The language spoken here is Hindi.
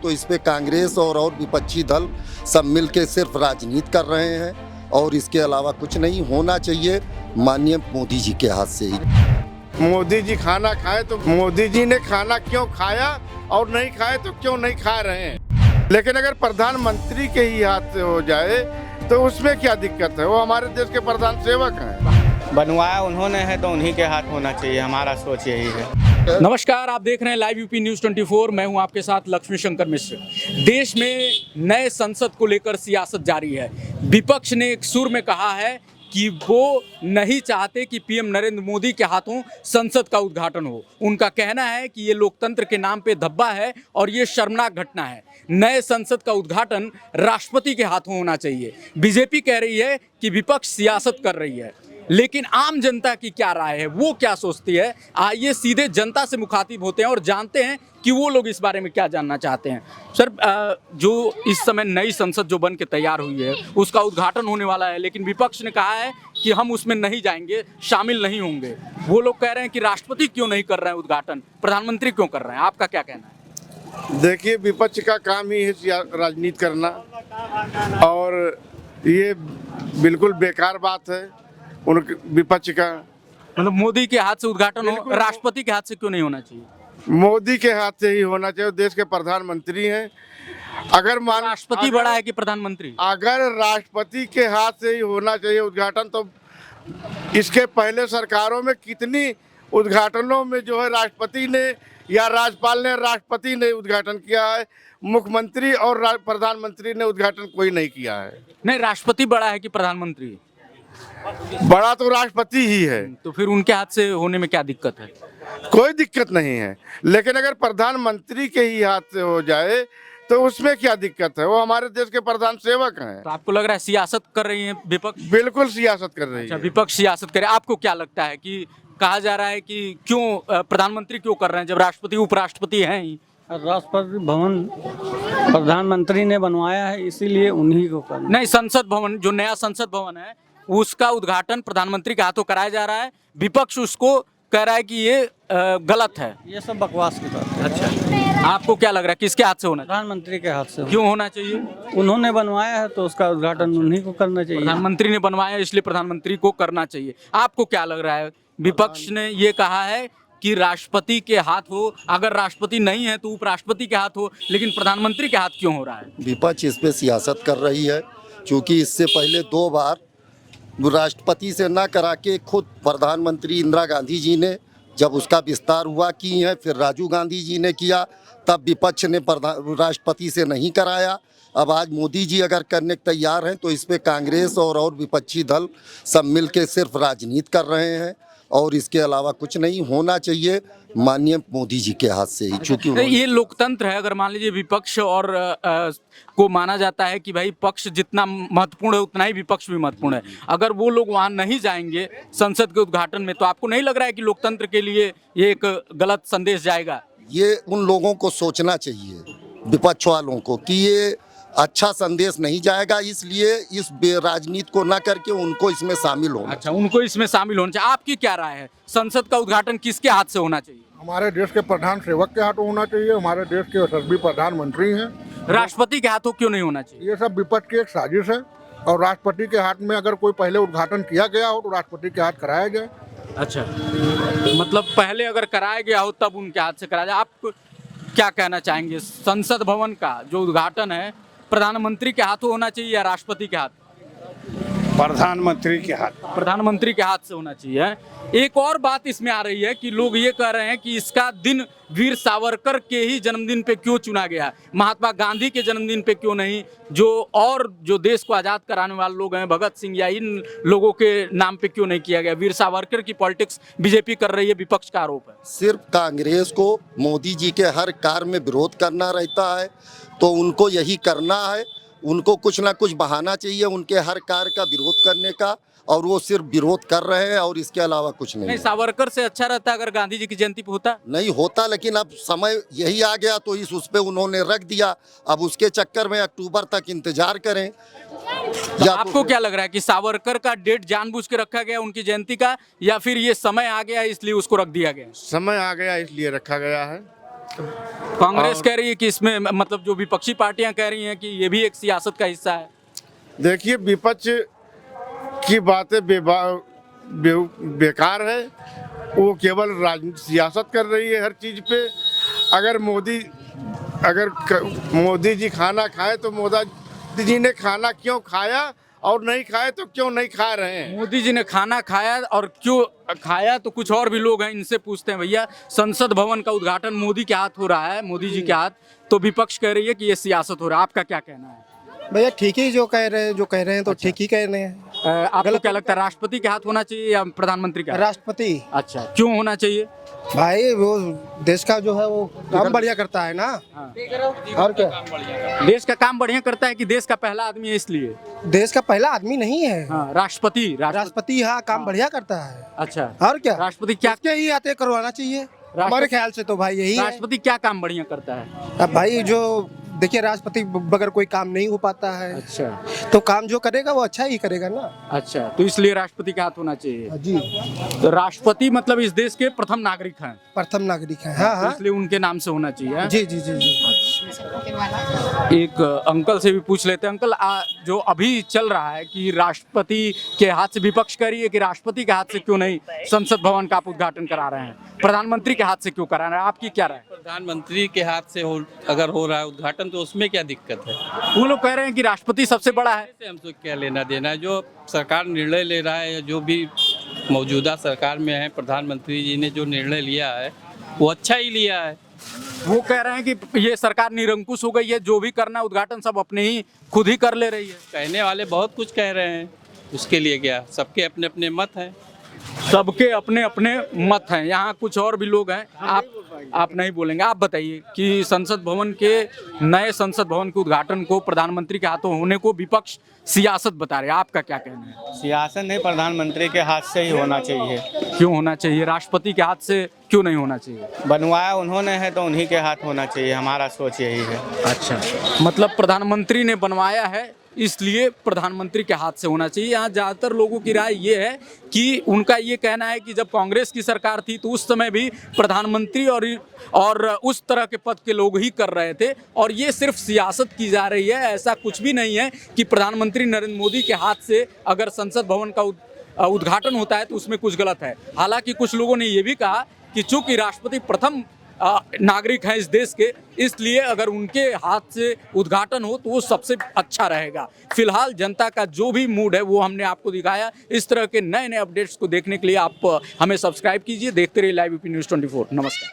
तो इस पे कांग्रेस और विपक्षी दल सब मिलके सिर्फ राजनीति कर रहे हैं और इसके अलावा कुछ नहीं होना चाहिए माननीय मोदी जी के हाथ से ही। मोदी जी खाना खाए तो मोदी जी ने खाना क्यों खाया और नहीं खाए तो क्यों नहीं खा रहे हैं, लेकिन अगर प्रधानमंत्री के ही हाथ से हो जाए तो उसमें क्या दिक्कत है। वो हमारे देश के प्रधान सेवक हैं। बनवाया उन्होंने है तो उन्हीं के हाथ होना चाहिए, हमारा सोच यही है। नमस्कार, आप देख रहे हैं लाइव यूपी न्यूज़ 24। मैं हूं आपके साथ लक्ष्मी शंकर मिश्र। देश में नए संसद को लेकर सियासत जारी है। विपक्ष ने एक सुर में कहा है कि वो नहीं चाहते कि पीएम नरेंद्र मोदी के हाथों संसद का उद्घाटन हो। उनका कहना है कि ये लोकतंत्र के नाम पे धब्बा है और ये शर्मनाक घटना है। नए संसद का उद्घाटन राष्ट्रपति के हाथों होना चाहिए। बीजेपी कह रही है कि विपक्ष सियासत कर रही है, लेकिन आम जनता की क्या राय है, वो क्या सोचती है, आइए सीधे जनता से मुखातिब होते हैं और जानते हैं कि वो लोग इस बारे में क्या जानना चाहते हैं। सर, जो इस समय नई संसद जो बन के तैयार हुई है उसका उद्घाटन होने वाला है, लेकिन विपक्ष ने कहा है कि हम उसमें नहीं जाएंगे, शामिल नहीं होंगे। वो लोग कह रहे हैं कि राष्ट्रपति क्यों नहीं कर रहे हैं उद्घाटन, प्रधानमंत्री क्यों कर रहे हैं। आपका क्या कहना है? देखिए, विपक्ष का काम ही है राजनीति करना और ये बिल्कुल बेकार बात है उन विपक्ष का। मतलब मोदी के हाथ से उद्घाटन हो, राष्ट्रपति के हाथ से क्यों नहीं होना चाहिए? मोदी के हाथ से ही होना चाहिए। देश के प्रधानमंत्री हैं। अगर राष्ट्रपति बड़ा है कि प्रधानमंत्री? अगर राष्ट्रपति के हाथ से ही होना चाहिए उद्घाटन, तो इसके पहले सरकारों में कितनी उद्घाटनों में जो है राष्ट्रपति ने या राज्यपाल ने राष्ट्रपति ने उद्घाटन किया है, मुख्यमंत्री और प्रधानमंत्री ने उद्घाटन कोई नहीं किया है। नहीं, राष्ट्रपति बड़ा है कि प्रधानमंत्री? बड़ा तो राष्ट्रपति ही है। तो फिर उनके हाथ से होने में क्या दिक्कत है? कोई दिक्कत नहीं है, लेकिन अगर प्रधानमंत्री के ही हाथ से हो जाए तो उसमें क्या दिक्कत है। वो हमारे देश के प्रधान सेवक हैं। तो आपको लग रहा है सियासत कर रही है विपक्ष? बिल्कुल सियासत कर रही अच्छा, है। विपक्ष सियासत करे। आपको क्या लगता है कि कहा जा रहा है कि क्यों प्रधानमंत्री क्यों कर रहे हैं जब राष्ट्रपति उपराष्ट्रपति हैं ही? राष्ट्रपति भवन प्रधानमंत्री ने बनवाया है, इसीलिए उन्हीं को करना। नहीं, संसद भवन, जो नया संसद भवन है उसका उद्घाटन प्रधानमंत्री के हाथों कराया जा रहा है। विपक्ष उसको कह रहा है कि ये गलत है। ये सब बकवास की बात है। अच्छा, आपको क्या लग रहा है किसके हाथ से होना चाहिए? प्रधानमंत्री के हाथ से। क्यों होना चाहिए? उन्होंने बनवाया है तो उसका उद्घाटन उन्हीं को करना चाहिए। प्रधानमंत्री ने बनवाया इसलिए प्रधानमंत्री को करना चाहिए। आपको क्या लग रहा है? विपक्ष ने ये कहा है कि राष्ट्रपति के हाथ हो, अगर राष्ट्रपति नहीं है तो उपराष्ट्रपति के हाथ हो, लेकिन प्रधानमंत्री के हाथ क्यों हो रहा है? विपक्ष इस पे सियासत कर रही है, क्योंकि इससे पहले 2 बार राष्ट्रपति से ना करा के खुद प्रधानमंत्री इंदिरा गांधी जी ने जब उसका विस्तार हुआ की है, फिर राजीव गांधी जी ने किया, तब विपक्ष ने राष्ट्रपति से नहीं कराया। अब आज मोदी जी अगर करने को तैयार हैं तो इस पे कांग्रेस और विपक्षी दल सब मिलके सिर्फ राजनीति कर रहे हैं और इसके अलावा कुछ नहीं होना चाहिए माननीय मोदी जी के हाथ से ही। चूँकि ये लोकतंत्र है। अगर मान लीजिए विपक्ष और को माना जाता है कि भाई पक्ष जितना महत्वपूर्ण है उतना ही विपक्ष भी महत्वपूर्ण है, अगर वो लोग वहाँ नहीं जाएंगे संसद के उद्घाटन में, तो आपको नहीं लग रहा है कि लोकतंत्र के लिए ये एक गलत संदेश जाएगा? ये उन लोगों को सोचना चाहिए, विपक्ष वालों को, कि ये अच्छा संदेश नहीं जाएगा, इसलिए इस राजनीति को ना करके उनको इसमें शामिल होना। अच्छा, उनको इसमें शामिल होना चाहिए। आपकी क्या राय है, संसद का उद्घाटन किसके हाथ से होना चाहिए? हमारे देश के प्रधान सेवक के हाथों होना चाहिए। हमारे देश के यशस्वी प्रधानमंत्री हैं। राष्ट्रपति के हाथों क्यों नहीं होना चाहिए? ये सब विपक्ष की एक साजिश है और राष्ट्रपति के हाथ में अगर कोई पहले उद्घाटन किया गया हो तो राष्ट्रपति के हाथ कराया जाए। अच्छा, मतलब पहले अगर कराया गया हो तब उनके हाथ से कराया जाए। आप क्या कहना चाहेंगे, संसद भवन का जो उद्घाटन है प्रधानमंत्री के हाथों होना चाहिए या राष्ट्रपति के हाथ? प्रधानमंत्री के हाथ। प्रधानमंत्री के हाथ से होना चाहिए। एक और बात इसमें आ रही है कि लोग ये कह रहे हैं कि इसका दिन वीर सावरकर के ही जन्मदिन पे क्यों चुना गया, महात्मा गांधी के जन्मदिन पे क्यों नहीं, जो देश को आज़ाद कराने वाले लोग हैं, भगत सिंह या इन लोगों के नाम पे क्यों नहीं किया गया? वीर सावरकर की पॉलिटिक्स बीजेपी कर रही है, विपक्ष का आरोप है। सिर्फ कांग्रेस को मोदी जी के हर कार्य में विरोध करना रहता है, तो उनको यही करना है। उनको कुछ ना कुछ बहाना चाहिए उनके हर कार्य का विरोध करने का, और वो सिर्फ विरोध कर रहे हैं और इसके अलावा कुछ नहीं। सावरकर से अच्छा रहता अगर गांधी जी की जयंती पे होता? नहीं होता, लेकिन अब समय यही आ गया तो उस पे उन्होंने रख दिया। अब उसके चक्कर में अक्टूबर तक इंतजार करें। तो आपको क्या लग रहा है कि सावरकर का डेट जानबूझ के रखा गया उनकी जयंती का, या फिर ये समय आ गया इसलिए उसको रख दिया गया? समय आ गया इसलिए रखा गया है। कांग्रेस कह रही है कि इसमें मतलब जो विपक्षी पार्टियां कह रही हैं कि ये भी एक सियासत का हिस्सा है। देखिए, विपक्ष की बातें बेकार है। वो केवल सियासत कर रही है हर चीज़ पे। अगर मोदी जी खाना खाए तो मोदी जी ने खाना क्यों खाया, और नहीं खाए तो क्यों नहीं खा रहे हैं। मोदी जी ने खाना खाया और क्यों खाया, तो कुछ और भी लोग हैं, इनसे पूछते हैं। भैया, संसद भवन का उद्घाटन मोदी के हाथ हो रहा है, मोदी जी के हाथ, तो विपक्ष कह रही है कि ये सियासत हो रहा है। आपका क्या कहना है? भैया ठीक ही जो कह रहे हैं तो ठीक ही कह रहे हैं। आपको क्या लगता है, राष्ट्रपति के हाथ होना चाहिए या प्रधानमंत्री के हाथ? राष्ट्रपति। अच्छा, क्यों होना चाहिए? भाई वो देश का जो है वो काम बढ़िया करता है ना। और क्या, देश का काम बढ़िया करता है कि देश का पहला आदमी है इसलिए? देश का पहला आदमी नहीं है। हाँ, राष्ट्रपति। हाँ, काम बढ़िया करता है। अच्छा, और क्या, राष्ट्रपति क्या ही आते करवाना चाहिए हमारे ख्याल से तो भाई यही है। राष्ट्रपति क्या काम बढ़िया करता है? अब भाई जो देखिए, राष्ट्रपति बगैर कोई काम नहीं हो पाता है। अच्छा, तो काम जो करेगा वो अच्छा ही करेगा ना। अच्छा, तो इसलिए राष्ट्रपति का हाथ होना चाहिए जी। तो राष्ट्रपति मतलब इस देश के प्रथम नागरिक हैं। प्रथम नागरिक है। हाँ तो हाँ, इसलिए उनके नाम से होना चाहिए। जी जी जी जी। एक अंकल से भी पूछ लेते हैं। अंकल, जो अभी चल रहा है कि राष्ट्रपति के हाथ से, विपक्ष कह रही है कि राष्ट्रपति के हाथ से क्यों नहीं संसद भवन का आप उद्घाटन करा रहे हैं, प्रधानमंत्री के हाथ से क्यों करा रहे हैं, आपकी क्या राय? प्रधानमंत्री के हाथ से अगर हो रहा है उद्घाटन तो उसमें क्या दिक्कत है? वो लोग कह रहे हैं कि राष्ट्रपति सबसे बड़ा है। इससे हमसे क्या लेना देना है? जो सरकार निर्णय ले रहा है, जो भी मौजूदा सरकार में है, प्रधानमंत्री जी ने जो निर्णय लिया है वो अच्छा ही लिया है। वो कह रहे हैं कि ये सरकार निरंकुश हो गई है, जो भी करना उद्घाटन सब अपने ही खुद ही कर ले रही है। कहने वाले बहुत कुछ कह रहे हैं, उसके लिए क्या, सबके अपने अपने मत हैं। सबके अपने अपने मत हैं। यहाँ कुछ और भी लोग हैं। आप नहीं बोलेंगे? आप बताइए कि संसद भवन के, नए संसद भवन के उद्घाटन को प्रधानमंत्री के हाथों होने को विपक्ष सियासत बता रहे हैं। आपका क्या कहना है? सियासत नहीं, प्रधानमंत्री के हाथ से ही होना चाहिए। क्यों होना चाहिए? राष्ट्रपति के हाथ से क्यों नहीं होना चाहिए? बनवाया उन्होंने है तो उन्हीं के हाथ होना चाहिए, हमारा सोच यही है। अच्छा, मतलब प्रधानमंत्री ने बनवाया है इसलिए प्रधानमंत्री के हाथ से होना चाहिए। यहाँ ज़्यादातर लोगों की राय ये है कि उनका ये कहना है कि जब कांग्रेस की सरकार थी तो उस समय भी प्रधानमंत्री और उस तरह के पद के लोग ही कर रहे थे, और ये सिर्फ सियासत की जा रही है। ऐसा कुछ भी नहीं है कि प्रधानमंत्री नरेंद्र मोदी के हाथ से अगर संसद भवन का उद्घाटन होता है तो उसमें कुछ गलत है। हालांकि कुछ लोगों ने ये भी कहा कि चूंकि राष्ट्रपति प्रथम नागरिक हैं इस देश के, इसलिए अगर उनके हाथ से उद्घाटन हो तो वो सबसे अच्छा रहेगा। फिलहाल जनता का जो भी मूड है वो हमने आपको दिखाया। इस तरह के नए नए अपडेट्स को देखने के लिए आप हमें सब्सक्राइब कीजिए। देखते रहिए लाइव यूपी न्यूज़ 24। नमस्कार।